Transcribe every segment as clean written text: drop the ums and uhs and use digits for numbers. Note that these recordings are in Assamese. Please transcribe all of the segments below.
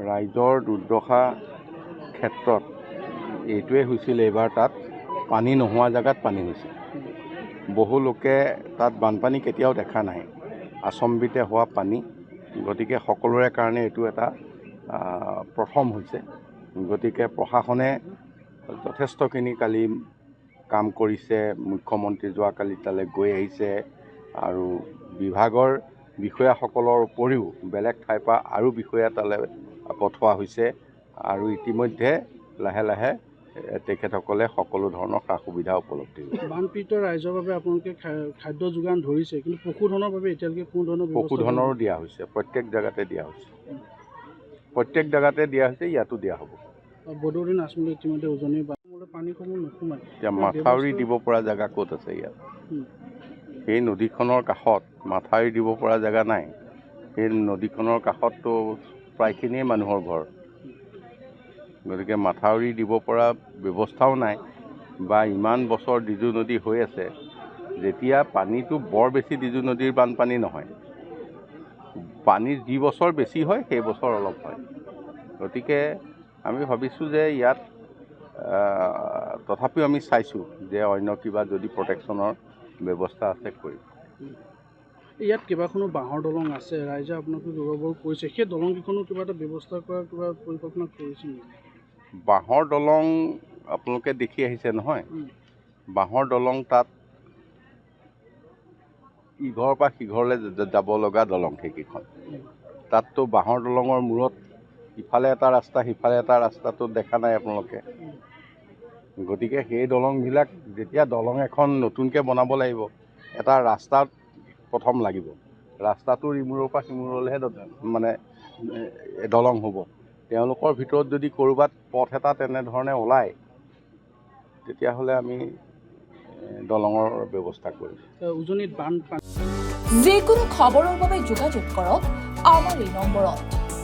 ৰাইজৰ দুৰ্দশা ক্ষেত্ৰত এইটোৱে হৈছিল, এইবাৰ তাত পানী নোহোৱা জেগাত পানী হৈছিল। বহু লোকে তাত বানপানী কেতিয়াও দেখা নাই, আচম্বিতে হোৱা পানী। গতিকে সকলোৰে কাৰণে এইটো এটা প্ৰথম হৈছে। গতিকে প্ৰশাসনে যথেষ্টখিনি কালি কাম কৰিছে। মুখ্যমন্ত্ৰী যোৱাকালি তালৈ গৈ আহিছে আৰু বিভাগৰ বিষয়াসকলৰ উপৰিও বেলেগ ঠাইৰ পৰা আৰু বিষয়া তালৈ পঠোৱা হৈছে আৰু ইতিমধ্যে লাহে লাহে তেখেতসকলে সকলো ধৰণৰ সা সুবিধা উপলব্ধি হৈছে। বানপীড়িত ৰাইজৰ বাবে আপোনালোকে খাদ্য যোগান ধৰিছে, কিন্তু পশুধনৰ বাবে এতিয়ালৈকে কোনো ধৰণৰ পশুধনৰো দিয়া হৈছে, প্ৰত্যেক জেগাতে দিয়া হৈছে, প্ৰত্যেক জেগাতে দিয়া হৈছে, ইয়াতো দিয়া হ'ব। বদৌদিন আঁচনি ইতিমধ্যে উজনিৰ পানীসমূহ নোসোমায়। এতিয়া মাথাউৰি দিব পৰা জেগা ক'ত আছে ইয়াত? সেই নদীখনৰ কাষত মাথাউৰি দিব পৰা জেগা নাই। সেই নদীখনৰ কাষততো প্ৰায়খিনিয়ে মানুহৰ ঘৰ। গতিকে মাথাউৰি দিব পৰা ব্যৱস্থাও নাই বা ইমান বছৰ ডিজু নদী হৈ আছে। যেতিয়া পানীটো বৰ বেছি ডিজু নদীৰ বানপানী নহয়, পানী যি বছৰ বেছি হয় সেই বছৰ অলপ হয়। গতিকে আমি ভাবিছোঁ যে ইয়াত তথাপিও আমি চাইছোঁ যে অন্য কিবা যদি প্ৰটেকশ্যনৰ ব্যৱস্থা আছে কৰিম। ইয়াত কেইবাখনো বাঁহৰ দলং আছে, ৰাইজে আপোনালোকে যোগাযোগ কৰিছে, সেই দলংকেইখনো কিবা এটা ব্যৱস্থা কৰাৰ কিবা পৰিকল্পনা কৰিছে নেকি? বাঁহৰ দলং আপোনালোকে দেখি আহিছে নহয়, বাঁহৰ দলং তাত ইঘৰৰ পৰা সিঘৰলৈ যাব লগা দলং সেইকেইখন। তাততো বাঁহৰ দলঙৰ মূৰত ইফালে এটা ৰাস্তা সিফালে এটা ৰাস্তাটো দেখা নাই আপোনালোকে। গতিকে সেই দলংবিলাক যেতিয়া দলং এখন নতুনকৈ বনাব লাগিব, এটা ৰাস্তাত প্ৰথম লাগিব। ৰাস্তাটোৰ ইমূৰৰ পৰা সিমূৰলৈহে মানে দলং হ'ব। তেওঁলোকৰ ভিতৰত যদি ক'ৰবাত পথ এটা তেনেধৰণে ওলায়, তেতিয়াহ'লে আমি দলঙৰ ব্যৱস্থা কৰিম। উজনিত বানপানী যিকোনো খবৰৰ বাবে যোগাযোগ কৰক আমাৰ এই নম্বৰত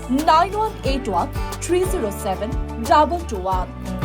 9181 307 221।